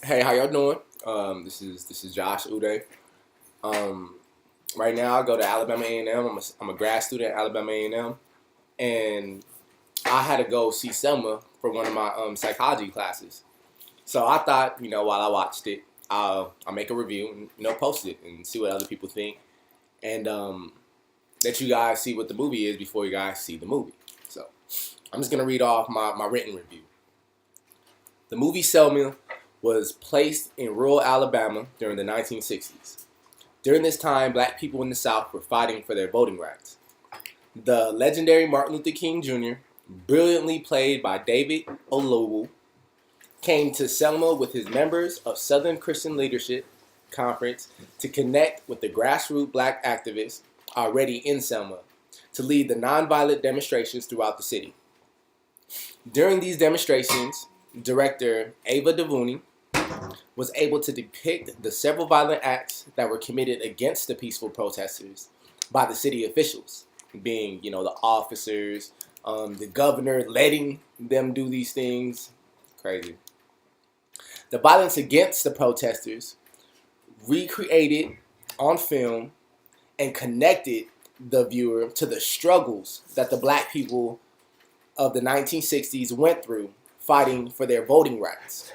Hey, how y'all doing? This is Josh Uday. Um, right now I go to Alabama A&M. I'm a grad student at Alabama A&M, and I had to go see Selma for one of my psychology classes. So I thought, while I watched it, I'll make a review and post it and see what other people think, and let you guys see what the movie is before you guys see the movie. So I'm just gonna read off my written review. The movie Selma was placed in rural Alabama during the 1960s. During this time, black people in the South were fighting for their voting rights. The legendary Martin Luther King Jr., brilliantly played by David Oyelowo, came to Selma with his members of Southern Christian Leadership Conference to connect with the grassroots black activists already in Selma to lead the nonviolent demonstrations throughout the city. During these demonstrations, director Ava DuVernay was able to depict the several violent acts that were committed against the peaceful protesters by the city officials, being, the officers, the governor letting them do these things. Crazy. The violence against the protesters recreated on film and connected the viewer to the struggles that the black people of the 1960s went through fighting for their voting rights.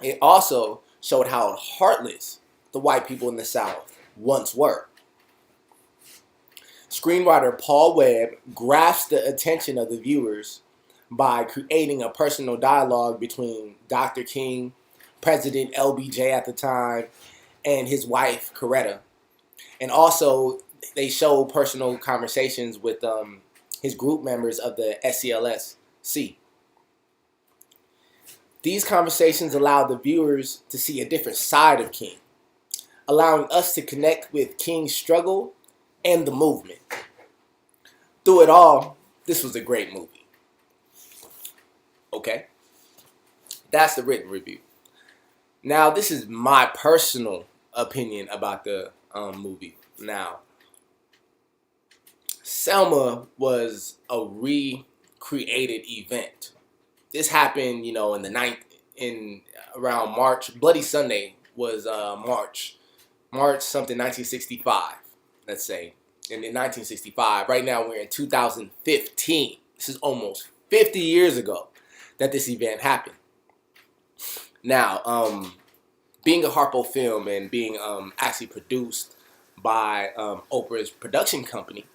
It also showed how heartless the white people in the South once were. Screenwriter Paul Webb grasped the attention of the viewers by creating a personal dialogue between Dr. King, President LBJ at the time, and his wife, Coretta. And also, they showed personal conversations with his group members of the SCLSC. These conversations allowed the viewers to see a different side of King, allowing us to connect with King's struggle and the movement. Through it all, this was a great movie. Okay? That's the written review. Now, this is my personal opinion about the movie. Now, Selma was a recreated event. This happened, in the around March. Bloody Sunday was March something 1965. Let's say in 1965. Right now we're in 2015. This is almost 50 years ago that this event happened. Now, being a Harpo film and being actually produced by Oprah's production company.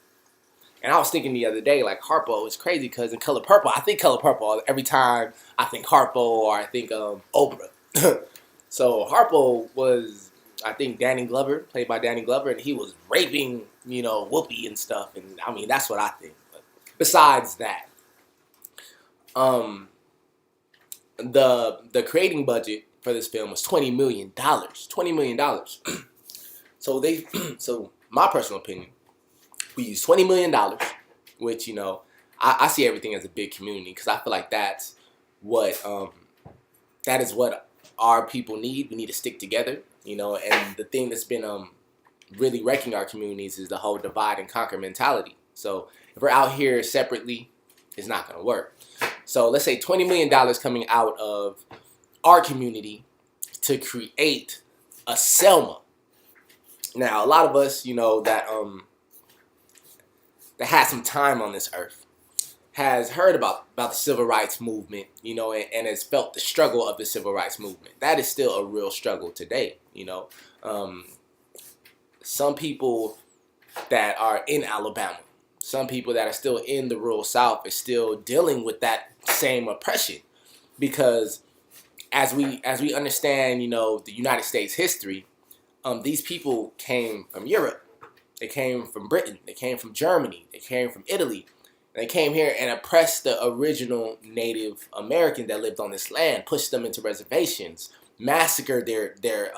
And I was thinking the other day, like, Harpo is crazy because in Color Purple, I think Color Purple every time I think Harpo or I think Oprah. So Harpo was, I think, Danny Glover, played by Danny Glover, and he was raping, Whoopi and stuff. And I mean, that's what I think. But besides that, the creating budget for this film was $20 million. $20 million. So my personal opinion, we used $20 million, which, I see everything as a big community because I feel like that is what our people need. We need to stick together, and the thing that's been really wrecking our communities is the whole divide and conquer mentality. So if we're out here separately, it's not going to work. So let's say $20 million coming out of our community to create a Selma. Now, a lot of us, that had some time on this earth has heard about the civil rights movement, and has felt the struggle of the civil rights movement. That is still a real struggle today, Some people that are in Alabama, some people that are still in the rural South are still dealing with that same oppression because as we understand, the United States history, these people came from Europe. They came from Britain. They came from Germany. They came from Italy. And they came here and oppressed the original Native American that lived on this land, pushed them into reservations, massacred their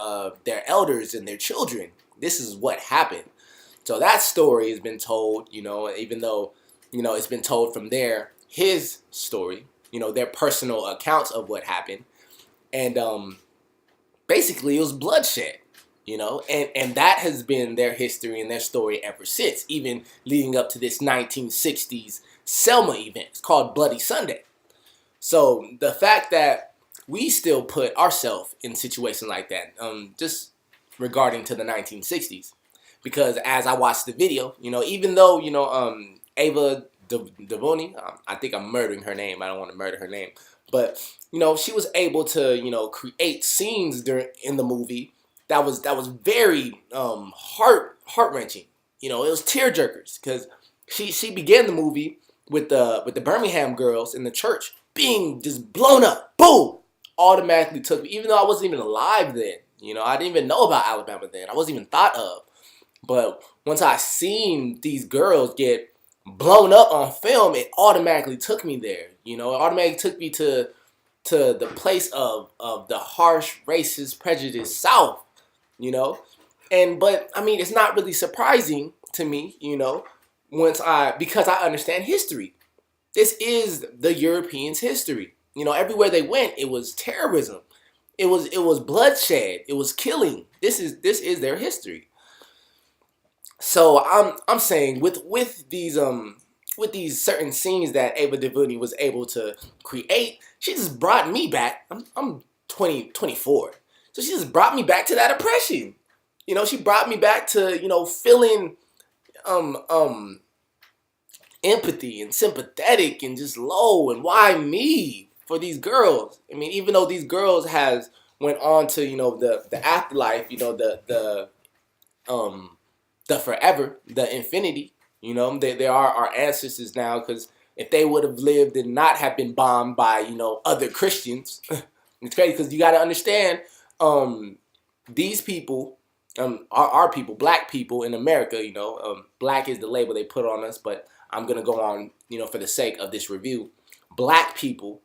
elders and their children. This is what happened. So that story has been told, even though, it's been told from his story, their personal accounts of what happened. And basically it was bloodshed. And that has been their history and their story ever since, even leading up to this 1960s Selma event. It's called Bloody Sunday. So the fact that we still put ourselves in situations like that. Just regarding to the 1960s, because as I watched the video, even though Ava DuVernay, I think I'm murdering her name. I don't want to murder her name, but she was able to create scenes in the movie that was very heart wrenching. It was tear jerkers because she began the movie with the Birmingham girls in the church being just blown up. Boom! Automatically took me, even though I wasn't even alive then. I didn't even know about Alabama then. I wasn't even thought of. But once I seen these girls get blown up on film, it automatically took me there. It automatically took me to the place of the harsh, racist, prejudiced South. But I mean, it's not really surprising to me. Because I understand history. This is the Europeans' history. Everywhere they went, it was terrorism. It was bloodshed. It was killing. This is their history. So I'm saying with these certain scenes that Ava DuVernay was able to create, she just brought me back. I'm 24, so she just brought me back to that oppression. She brought me back to feeling empathy and sympathetic and just low, and why me for these girls. I mean, even though these girls has went on to the afterlife, the forever, the infinity. They are our ancestors now, because if they would have lived and not have been bombed by other Christians, it's crazy because you got to understand these people, our people, black people in America. Black is the label they put on us, but I'm gonna go on for the sake of this review. Black people,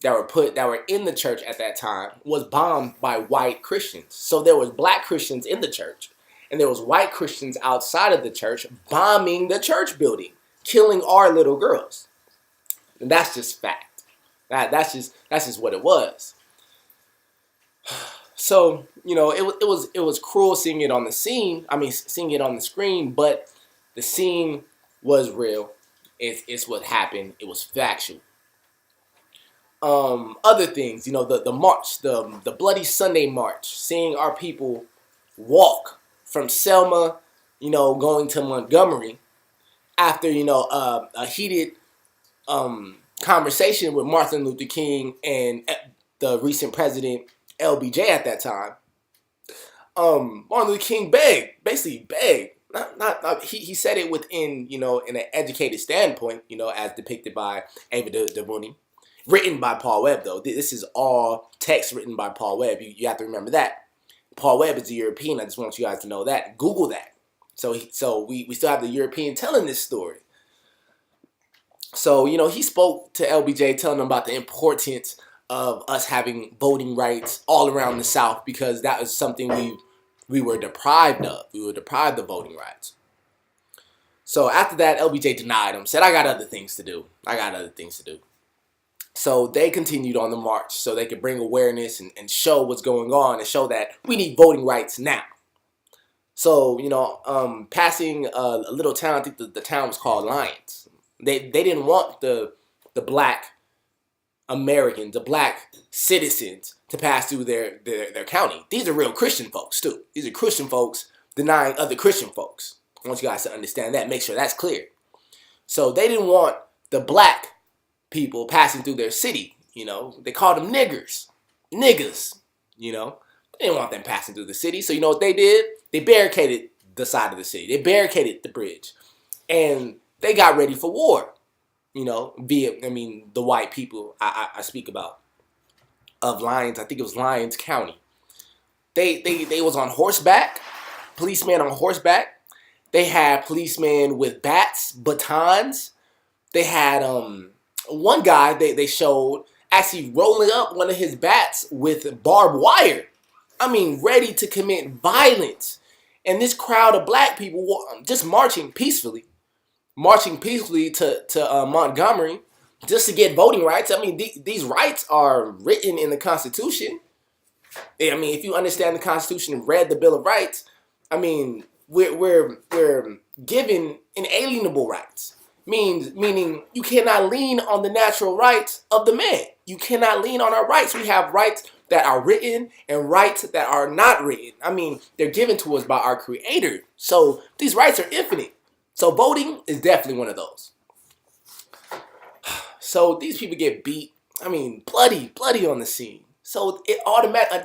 that were in the church at that time was bombed by white Christians. So there was black Christians in the church, and there was white Christians outside of the church bombing the church building, killing our little girls. And that's just fact. That's just what it was. So it was cruel seeing it on the scene. I mean, seeing it on the screen, but the scene was real. It's what happened. It was factual. Other things, the march, the Bloody Sunday March, seeing our people walk from Selma, going to Montgomery after, a heated conversation with Martin Luther King and the recent president, LBJ at that time. Martin Luther King basically begged. He said it within, in an educated standpoint, as depicted by Ava DuVernay. Written by Paul Webb, though. This is all text written by Paul Webb. You have to remember that. Paul Webb is a European. I just want you guys to know that. Google that. So we still have the European telling this story. So, he spoke to LBJ, telling him about the importance of us having voting rights all around the South, because that was something we were deprived of. We were deprived of voting rights. So after that, LBJ denied him, said, I got other things to do. So they continued on the march so they could bring awareness and show what's going on, and show that we need voting rights now. So, passing a little town, I think the town was called Lyons. They didn't want the black Americans, the black citizens, to pass through their county. These are real Christian folks, too. These are Christian folks denying other Christian folks. I want you guys to understand that. Make sure that's clear. So they didn't want the black people passing through their city. They called them niggas. They didn't want them passing through the city. So you know what they did? They barricaded the side of the city. They barricaded the bridge. And they got ready for war. The white people I speak about of Lyons. I think it was Lyons County. They was on horseback, policemen on horseback. They had policemen with bats, batons. They had one guy they showed actually rolling up one of his bats with barbed wire. I mean, ready to commit violence. And this crowd of black people were just marching peacefully to Montgomery just to get voting rights. I mean, these rights are written in the Constitution. I mean, if you understand the Constitution and read the Bill of Rights, I mean, we're given inalienable rights. meaning you cannot lean on the natural rights of the man. You cannot lean on our rights. We have rights that are written and rights that are not written. I mean, they're given to us by our creator. So these rights are infinite. So voting is definitely one of those. So these people get beat. I mean, bloody on the scene. So it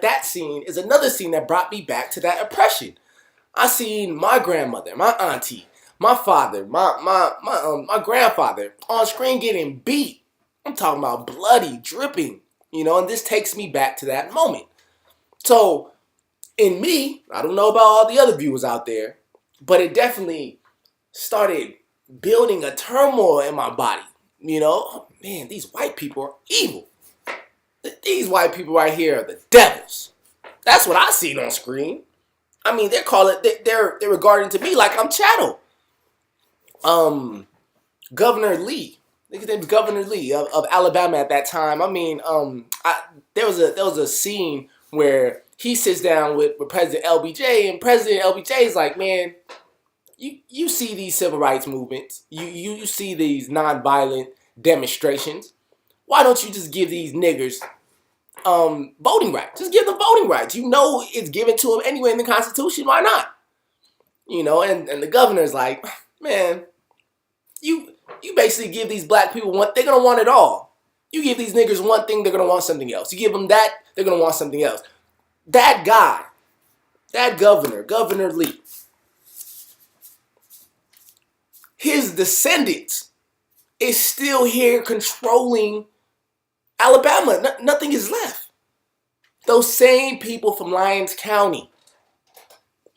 that scene is another scene that brought me back to that oppression. I seen my grandmother, my auntie, my father, my grandfather on screen getting beat. I'm talking about bloody, dripping, and this takes me back to that moment. So in me, I don't know about all the other viewers out there, but it definitely started building a turmoil in my body. Man, these white people are evil. These white people right here are the devils. That's what I seen on screen. I mean, they're regarding to me like I'm chattel. Governor Lee, I think his name was Governor Lee of Alabama at that time. I mean, there was a scene where he sits down with President LBJ, and President LBJ is like, man, you see these civil rights movements, you see these nonviolent demonstrations. Why don't you just give these niggers voting rights? Just give them voting rights. It's given to them anyway in the Constitution. Why not? And the governor's like, man, you basically give these black people one, they're gonna want it all. You give these niggers one thing, they're gonna want something else. You give them that, they're gonna want something else. That guy, that Governor Lee, his descendants is still here controlling Alabama. Nothing is left. Those same people from Lyons County,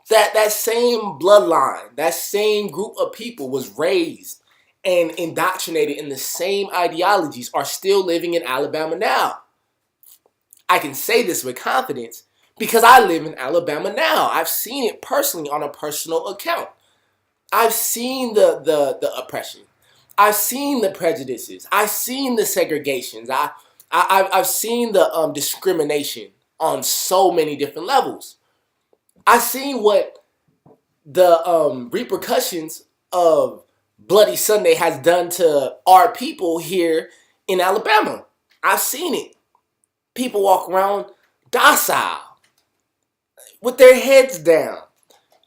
that same bloodline, that same group of people was raised and indoctrinated in the same ideologies are still living in Alabama now. I can say this with confidence because I live in Alabama now. I've seen it personally on a personal account. I've seen the oppression. I've seen the prejudices. I've seen the segregations. I've seen the discrimination on so many different levels. I've seen what the repercussions of Bloody Sunday has done to our people here in Alabama. I've seen it. People walk around docile with their heads down.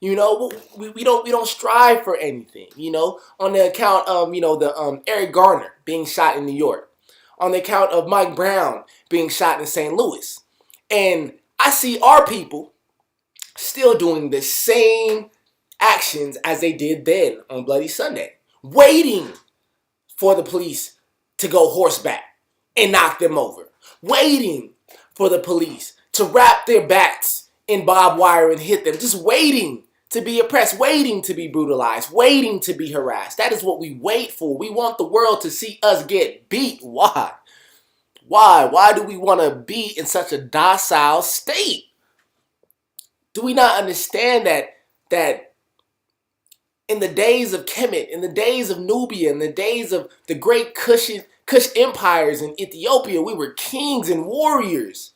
We don't strive for anything. On the account of the Eric Garner being shot in New York, on the account of Mike Brown being shot in St. Louis, and I see our people still doing the same actions as they did then on Bloody Sunday, waiting for the police to go horseback and knock them over, waiting for the police to wrap their backs in barbed wire and hit them, just waiting to be oppressed, waiting to be brutalized, waiting to be harassed. That is what we wait for. We want the world to see us get beat. Why? Why do we want to be in such a docile state? Do we not understand that in the days of Kemet, in the days of Nubia, in the days of the great Kush empires in Ethiopia, we were kings and warriors.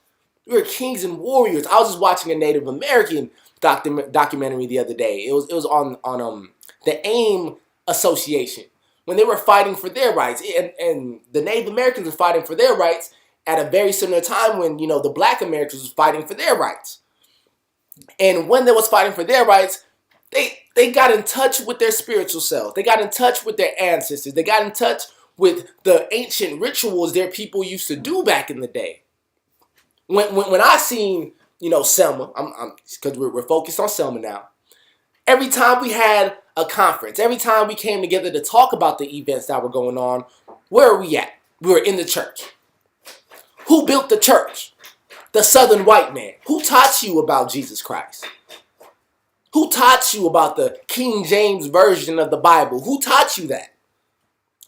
We were kings and warriors. I was just watching a Native American documentary the other day. It was on the AIM Association when they were fighting for their rights, and the Native Americans were fighting for their rights at a very similar time when the Black Americans was fighting for their rights. And when they was fighting for their rights, they got in touch with their spiritual self. They got in touch with their ancestors. They got in touch with the ancient rituals their people used to do back in the day. When I seen Selma, because we're focused on Selma now. Every time we had a conference, every time we came together to talk about the events that were going on, where are we at? We were in the church. Who built the church? The Southern white man. Who taught you about Jesus Christ? Who taught you about the King James Version of the Bible? Who taught you that?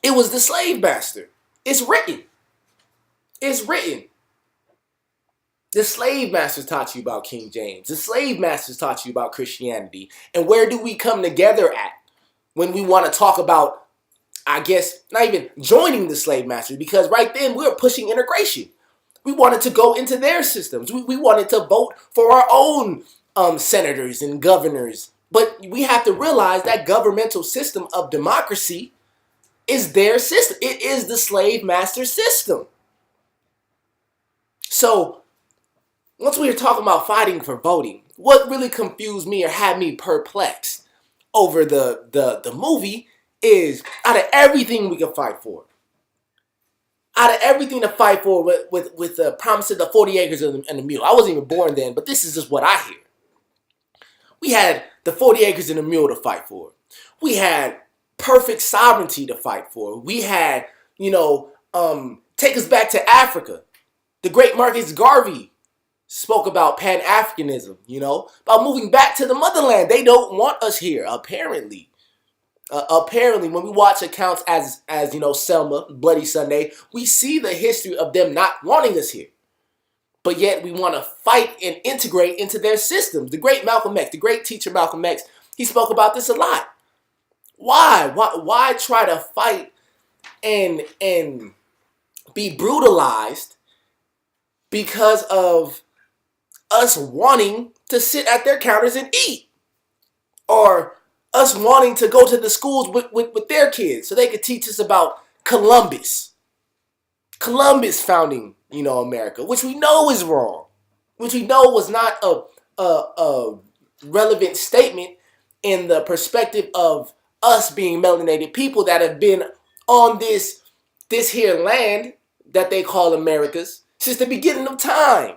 It was the slave master. It's written. It's written. The slave masters taught you about King James. The slave masters taught you about Christianity. And where do we come together at when we want to talk about, I guess, not even joining the slave masters? Because right then we were pushing integration. We wanted to go into their systems. We wanted to vote for our own senators and governors. But we have to realize that governmental system of democracy is their system. It is the slave master system. So once we were talking about fighting for voting, what really confused me or had me perplexed over the movie is out of everything we can fight for, out of everything to fight for with the promise of the 40 acres and the mule. I wasn't even born then, but this is just what I hear. We had the 40 acres and a mule to fight for. We had perfect sovereignty to fight for. We had, take us back to Africa. The great Marcus Garvey spoke about Pan-Africanism, about moving back to the motherland. They don't want us here, apparently. Apparently, when we watch accounts as Selma, Bloody Sunday, we see the history of them not wanting us here. But yet we want to fight and integrate into their systems. The great Malcolm X, the great teacher Malcolm X, he spoke about this a lot. Why try to fight and be brutalized because of us wanting to sit at their counters and eat? Or us wanting to go to the schools with their kids so they could teach us about Columbus founding, America, which we know is wrong, which we know was not a relevant statement in the perspective of us being melanated people that have been on this here land that they call America's since the beginning of time.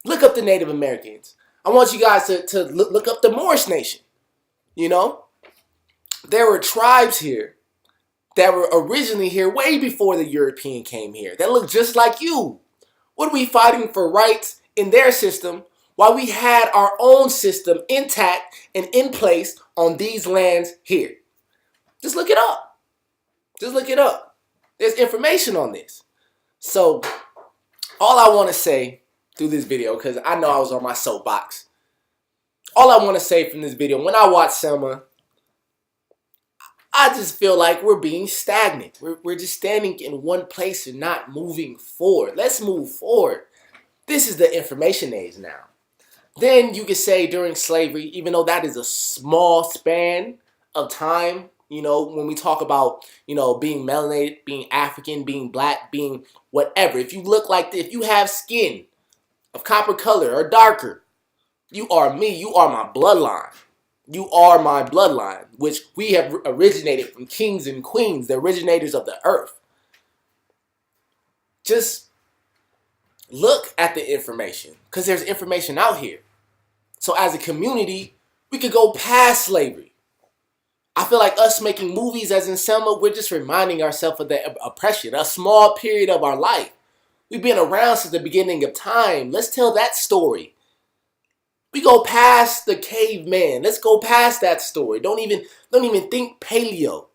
Look up the Native Americans. I want you guys to look up the Moorish Nation. There were tribes here that were originally here way before the European came here that looked just like you. What are we fighting for rights in their system while we had our own system intact and in place on these lands here? Just look it up. There's information on this. So all I want to say through this video, because I know I was on my soapbox, all I want to say from this video, when I watch Selma, I just feel like we're being stagnant. We're just standing in one place and not moving forward. Let's move forward. This is the information age now. Then you could say during slavery, even though that is a small span of time, when we talk about, being melanated, being African, being black, being whatever. If you look like this, if you have skin of copper color or darker, you are me. You are my bloodline. You are my bloodline, which we have originated from kings and queens, the originators of the earth. Just look at the information, because there's information out here. So as a community, we could go past slavery. I feel like us making movies as in Selma, we're just reminding ourselves of the oppression, a small period of our life. We've been around since the beginning of time. Let's tell that story. We go past the caveman. Let's go past that story. Don't even think paleo.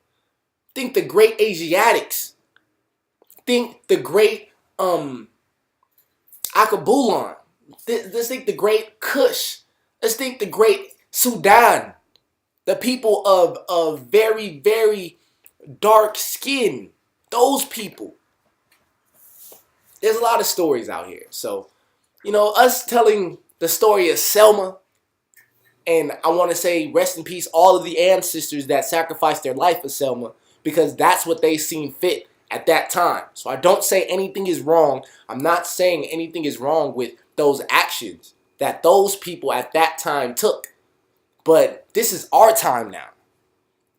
Think the great Asiatics. Think the great Akabulan. Let's think the great Kush. Let's think the great Sudan. The people of very, very dark skin. Those people. There's a lot of stories out here. So, us telling the story of Selma, and I want to say rest in peace all of the ancestors that sacrificed their life for Selma, because that's what they seen fit at that time. So I don't say anything is wrong. I'm not saying anything is wrong with those actions that those people at that time took. But this is our time now.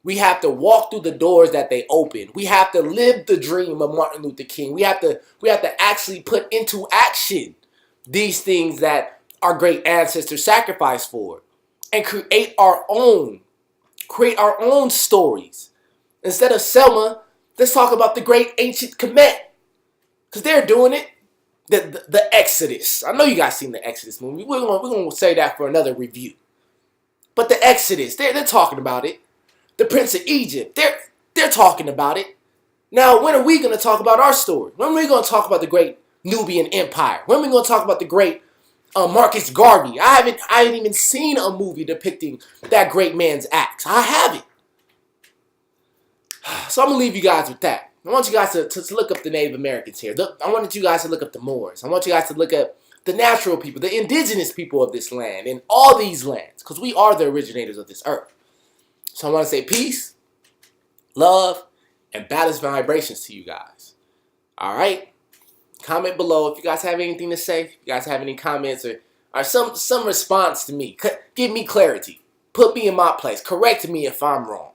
We have to walk through the doors that they opened. We have to live the dream of Martin Luther King. We have to actually put into action these things that our great ancestors sacrificed for, and create our own stories. Instead of Selma, let's talk about the great ancient Kemet, because they're doing it. The Exodus. I know you guys seen the Exodus movie. We're gonna say that for another review. But the Exodus, they're talking about it. The Prince of Egypt, they're talking about it. Now, when are we gonna talk about our story? When are we gonna talk about the great Nubian Empire? When are we gonna talk about the great Marcus Garvey? I haven't even seen a movie depicting that great man's acts. I haven't. So I'm gonna leave you guys with that. I want you guys to look up the Native Americans here. I wanted you guys to look up the Moors. I want you guys to look up the natural people, the indigenous people of this land and all these lands, because we are the originators of this earth. So I want to say peace, love, and balance vibrations to you guys. All right? Comment below if you guys have anything to say. If you guys have any comments or some response to me. Give me clarity. Put me in my place. Correct me if I'm wrong.